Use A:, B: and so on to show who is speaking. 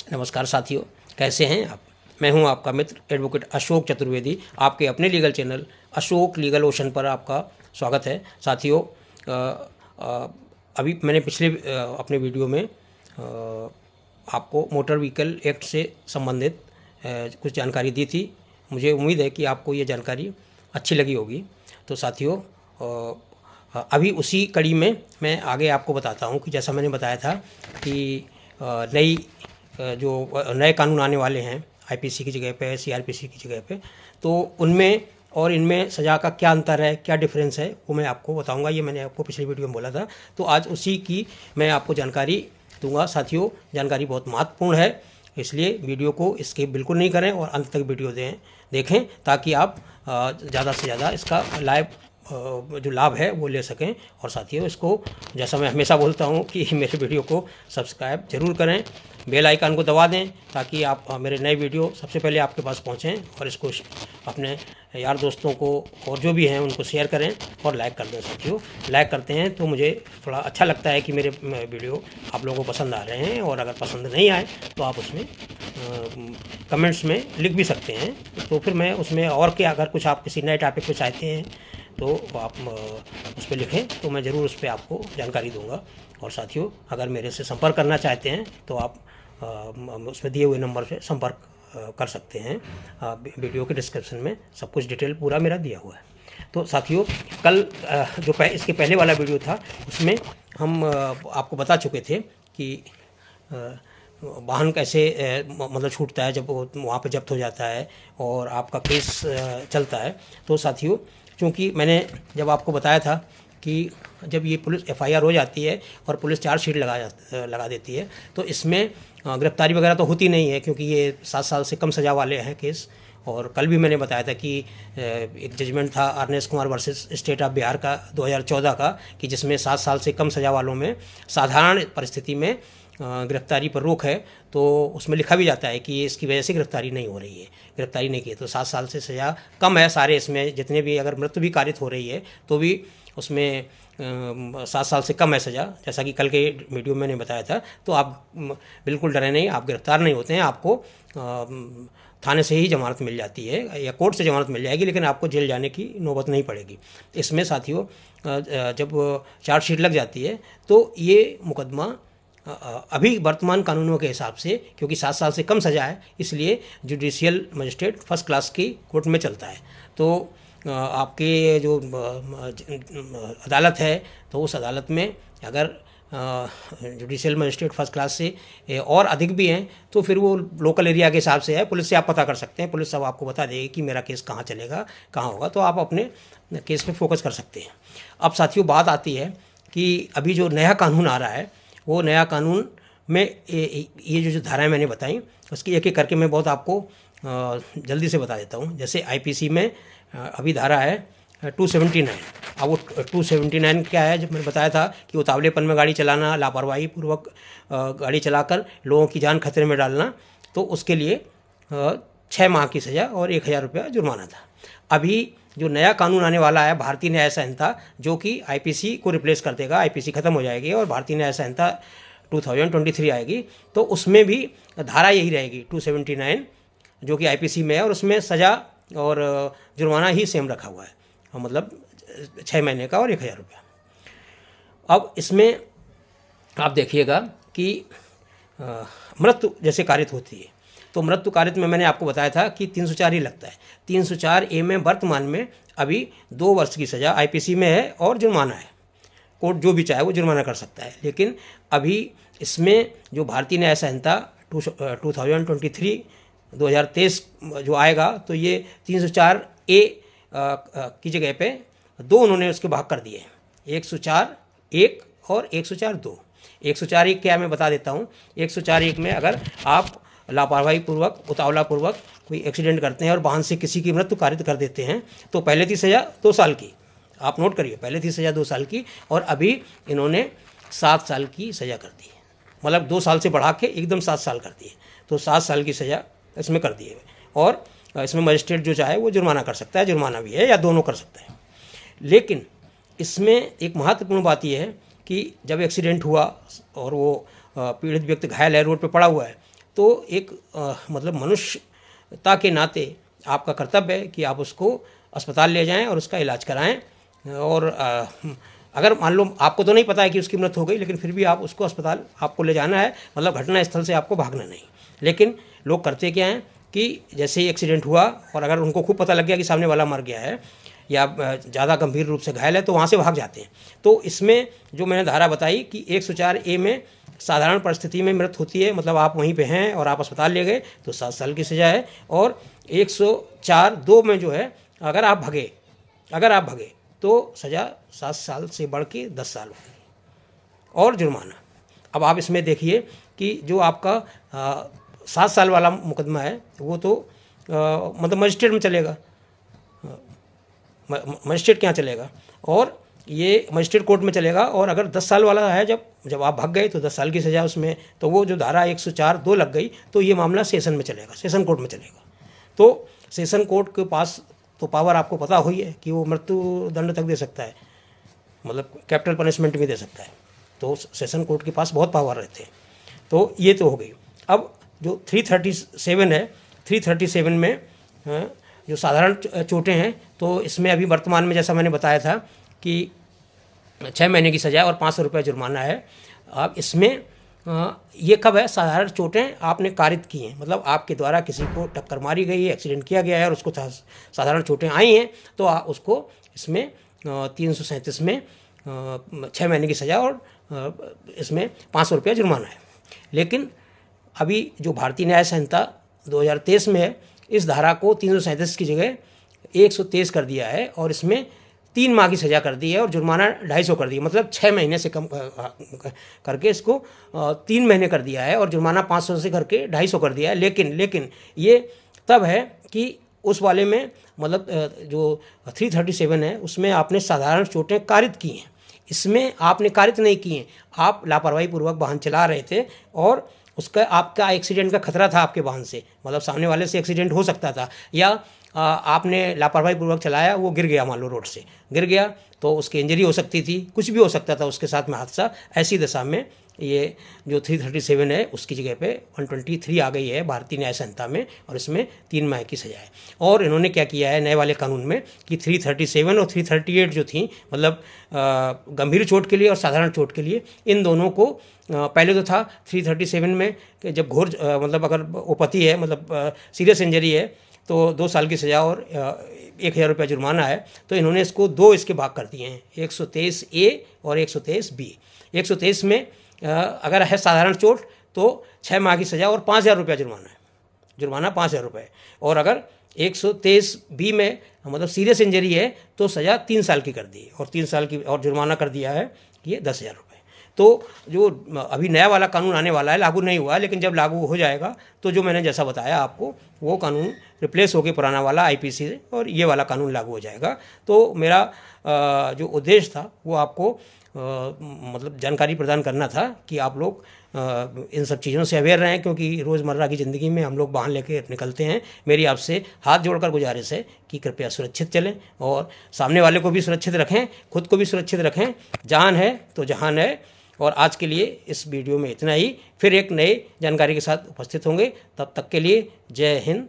A: नमस्कार साथियों, कैसे हैं आप। मैं हूं आपका मित्र एडवोकेट अशोक चतुर्वेदी। आपके अपने legal channel Ashok legal ocean पर आपका स्वागत है। साथियों, अभी मैंने पिछले अपने वीडियो में आपको मोटर व्हीकल एक्ट से संबंधित कुछ जानकारी दी थी। मुझे उम्मीद है कि आपको ये जानकारी अच्छी लगी होगी। तो साथियों, अभी उसी कड़ी में मैं आगे आपको बताता हूँ कि जैसा मैंने बताया था कि जो नए कानून आने वाले हैं आईपीसी की जगह पे, सीआरपीसी की जगह पे, तो उनमें और इनमें सज़ा का क्या अंतर है, क्या डिफरेंस है, वो मैं आपको बताऊंगा। ये मैंने आपको पिछली वीडियो में बोला था, तो आज उसी की मैं आपको जानकारी दूंगा। साथियों, जानकारी बहुत महत्वपूर्ण है, इसलिए वीडियो को स्किप बिल्कुल नहीं करें और अंत तक वीडियो देखें ताकि आप ज़्यादा से ज़्यादा इसका जो लाभ है वो ले सकें। और साथियों, इसको जैसा मैं हमेशा बोलता हूँ कि मेरे वीडियो को सब्सक्राइब जरूर करें, बेल आइकन को दबा दें ताकि आप मेरे नए वीडियो सबसे पहले आपके पास पहुँचें, और इसको अपने यार दोस्तों को और जो भी हैं उनको शेयर करें और लाइक कर दें। साथियों, लाइक करते हैं तो मुझे थोड़ा अच्छा लगता है कि मेरे वीडियो आप लोगों को पसंद आ रहे हैं, और अगर पसंद नहीं आए तो आप उसमें कमेंट्स में लिख भी सकते हैं, तो फिर मैं उसमें और क्या, अगर कुछ आप किसी नए टॉपिक पे चाहते हैं तो आप उस पर लिखें, तो मैं ज़रूर उस पर आपको जानकारी दूंगा। और साथियों, अगर मेरे से संपर्क करना चाहते हैं तो आप उसमें दिए हुए नंबर से संपर्क कर सकते हैं। वीडियो के डिस्क्रिप्शन में सब कुछ डिटेल पूरा मेरा दिया हुआ है। तो साथियों, कल जो इसके पहले वाला वीडियो था उसमें हम आपको बता चुके थे कि वाहन कैसे मतलब छूटता है जब वहाँ पे जब्त हो जाता है और आपका केस चलता है। तो साथियों, चूँकि मैंने जब आपको बताया था कि जब ये पुलिस एफआईआर हो जाती है और पुलिस चार्जशीट लगा देती है, तो इसमें गिरफ्तारी वगैरह तो होती नहीं है, क्योंकि ये 7 साल से कम सज़ा वाले हैं केस। और कल भी मैंने बताया था कि एक जजमेंट था Ernest Kumar versus state of Bihar का 2014 का, कि जिसमें 7 साल से कम सज़ा वालों में साधारण परिस्थिति में गिरफ्तारी पर रोक है। तो उसमें लिखा भी जाता है कि इसकी वजह से गिरफ्तारी नहीं हो रही है, गिरफ्तारी नहीं की है, तो 7 साल से सज़ा कम है सारे। इसमें जितने भी, अगर मृत्यु भी कारित हो रही है तो भी उसमें 7 साल से कम है सज़ा, जैसा कि कल के वीडियो में मैंने बताया था। तो आप बिल्कुल डरे नहीं, आप गिरफ्तार नहीं होते हैं, आपको थाने से ही जमानत मिल जाती है या कोर्ट से जमानत मिल जाएगी, लेकिन आपको जेल जाने की नौबत नहीं पड़ेगी। इसमें साथियों, जब चार्जशीट लग जाती है तो ये मुकदमा अभी वर्तमान कानूनों के हिसाब से, क्योंकि 7 साल से कम सज़ा है, इसलिए जुडिशियल मजिस्ट्रेट फर्स्ट क्लास की कोर्ट में चलता है। तो आपके जो अदालत है, तो उस अदालत में अगर जुडिशियल मजिस्ट्रेट फर्स्ट क्लास से और अधिक भी हैं तो फिर वो लोकल एरिया के हिसाब से है, पुलिस से आप पता कर सकते हैं, पुलिस सब आपको बता देगी कि मेरा केस कहाँ चलेगा, कहाँ होगा, तो आप अपने केस पे फोकस कर सकते हैं। अब साथियों, बात आती है कि अभी जो नया कानून आ रहा है, वो नया कानून में ये जो धाराएँ मैंने बताई, उसकी एक एक करके मैं बहुत आपको जल्दी से बता देता हूँ। जैसे आईपीसी में अभी धारा है 279। अब वो 279 क्या है, जब मैंने बताया था कि उतावलेपन में गाड़ी चलाना, लापरवाही पूर्वक गाड़ी चलाकर लोगों की जान खतरे में डालना, तो उसके लिए 6 माह की सज़ा और 1000 रुपया जुर्माना था। अभी जो नया कानून आने वाला है, भारतीय न्याय संहिता, जो कि आईपीसी को रिप्लेस कर देगा, आईपीसी ख़त्म हो जाएगी और भारतीय न्याय संहिता 2023 आएगी, तो उसमें भी धारा यही रहेगी 279 जो कि आईपीसी में है, और उसमें सज़ा और जुर्माना ही सेम रखा हुआ है, मतलब 6 महीने का और 1000 रुपया। अब इसमें आप देखिएगा कि मृत्यु जैसे कारित होती है, तो मृत्यु कारित में मैंने आपको बताया था कि 304 ही लगता है। 304A में वर्तमान में अभी 2 वर्ष की सज़ा आईपीसी में है और जुर्माना है, कोर्ट जो भी चाहे वो जुर्माना कर सकता है। लेकिन अभी इसमें जो भारतीय न्याय संहिता 2023 जो आएगा, तो ये 304A की जगह पे 2 उन्होंने उसके भाग कर दिए, 104(1) और 104(2). 104(1) क्या, मैं बता देता हूँ। 104(1) में अगर आप लापरवाही पूर्वक, उतावला पूर्वक कोई एक्सीडेंट करते हैं और वाहन से किसी की मृत्यु कारित कर देते हैं, तो पहले थी सज़ा 2 साल की, आप नोट करिए, पहले थी सज़ा 2 साल की, और अभी इन्होंने 7 साल की सज़ा कर दी है, मतलब 2 साल से बढ़ा के एकदम 7 साल कर दिए, तो 7 साल की सज़ा इसमें कर दी है। और इसमें मजिस्ट्रेट जो चाहे वो जुर्माना कर सकता है, जुर्माना भी है, या दोनों कर सकता है। लेकिन इसमें एक महत्वपूर्ण बात यह है कि जब एक्सीडेंट हुआ और वो पीड़ित व्यक्ति घायल है, रोड पे पड़ा हुआ है, तो एक मतलब मनुष्यता के नाते आपका कर्तव्य है कि आप उसको अस्पताल ले जाएं और उसका इलाज कराएं। और अगर मान लो आपको तो नहीं पता है कि उसकी मृत्यु हो गई, लेकिन फिर भी आप उसको अस्पताल आपको ले जाना है, मतलब घटना स्थल से आपको भागना नहीं। लेकिन लोग करते क्या हैं कि जैसे ही एक्सीडेंट हुआ और अगर उनको खूब पता लग गया कि सामने वाला मर गया है या ज़्यादा गंभीर रूप से घायल है तो वहाँ से भाग जाते हैं। तो इसमें जो मैंने धारा बताई कि 104A में साधारण परिस्थिति में मृत्यु होती है, मतलब आप वहीं पे हैं और आप अस्पताल ले गए तो 7 साल की सज़ा है। और 104(2) में जो है अगर आप भगे तो सज़ा 7 साल से बढ़ के 10 साल होगी और जुर्माना। अब आप इसमें देखिए कि जो आपका 7 साल वाला मुकदमा है वो तो मतलब मजिस्ट्रेट में चलेगा, मजिस्ट्रेट क्या चलेगा, और ये मजिस्ट्रेट कोर्ट में चलेगा। और अगर 10 साल वाला है जब आप भाग गए तो 10 साल की सज़ा उसमें, तो वो जो धारा 104(2) लग गई तो ये मामला सेशन में चलेगा, सेशन कोर्ट में चलेगा। तो सेशन कोर्ट के पास तो पावर आपको पता हुई है कि वो मृत्यु दंड तक दे सकता है, मतलब कैपिटल पनिशमेंट भी दे सकता है। तो सेशन कोर्ट के पास बहुत पावर रहते हैं। तो ये तो हो गई। अब जो 337 है, 337 में जो साधारण चोटें हैं तो इसमें अभी वर्तमान में जैसा मैंने बताया था कि 6 महीने की सज़ा और 500 रुपये जुर्माना है। अब इसमें ये कब है, साधारण चोटें आपने कारित की हैं, मतलब आपके द्वारा किसी को टक्कर मारी गई है, एक्सीडेंट किया गया है और उसको साधारण चोटें आई हैं तो उसको इसमें 337 में 6 महीने की सज़ा और इसमें 500 रुपये जुर्माना है। लेकिन अभी जो भारतीय न्याय संहिता 2023 में है, इस धारा को 337 की जगह 123 कर दिया है और इसमें 3 माह की सज़ा कर दी है और जुर्माना 250 कर दिया, मतलब 6 महीने से कम करके इसको 3 महीने कर दिया है और जुर्माना 500 से करके 250 कर दिया है। लेकिन ये तब है कि उस वाले में मतलब जो 337 है उसमें आपने साधारण चोटें कारित की हैं, इसमें आपने कारित नहीं की हैं, आप लापरवाही पूर्वक वाहन चला रहे थे और उसका आपका एक्सीडेंट का खतरा था आपके वाहन से, मतलब सामने वाले से एक्सीडेंट हो सकता था, या आपने लापरवाही पूर्वक चलाया, वो गिर गया, मान लो रोड से गिर गया तो उसकी इंजरी हो सकती थी, कुछ भी हो सकता था उसके साथ में हादसा। ऐसी दशा में ये जो 337 है उसकी जगह पे 123 आ गई है भारतीय न्याय संहिता में और इसमें 3 माह की सज़ा है। और इन्होंने क्या किया है नए वाले कानून में कि 337 और 338 जो थी, मतलब गंभीर चोट के लिए और साधारण चोट के लिए, इन दोनों को पहले तो था 337 में कि जब घोर मतलब अगर उपपति है, मतलब सीरियस इंजरी है तो 2 साल की सज़ा और 1000 रुपये जुर्माना है। तो इन्होंने इसको 2 इसके भाग कर दिए हैं, 123A और 123B। 123 में अगर है साधारण चोट तो 6 माह की सज़ा और 5000 रुपये जुर्माना है, जुर्माना 5000 रुपये। और अगर 123B में मतलब सीरियस इंजरी है तो सज़ा 3 साल की कर दी और 3 साल की और जुर्माना कर दिया है ये 10,000 रुपये। तो जो अभी नया वाला कानून आने वाला है, लागू नहीं हुआ है, लेकिन जब लागू हो जाएगा तो जो मैंने जैसा बताया आपको वो कानून रिप्लेस होकर पुराना वाला IPC से और ये वाला कानून लागू हो जाएगा। तो मेरा जो उद्देश्य था वो आपको मतलब जानकारी प्रदान करना था कि आप लोग इन सब चीज़ों से अवेयर रहें, क्योंकि रोज़मर्रा की ज़िंदगी में हम लोग वाहन लेके निकलते हैं। मेरी आपसे हाथ जोड़कर गुजारिश है कि कृपया सुरक्षित चलें और सामने वाले को भी सुरक्षित रखें, खुद को भी सुरक्षित रखें। जान है तो जहान है। और आज के लिए इस वीडियो में इतना ही, फिर एक नई जानकारी के साथ उपस्थित होंगे। तब तक के लिए जय हिंद,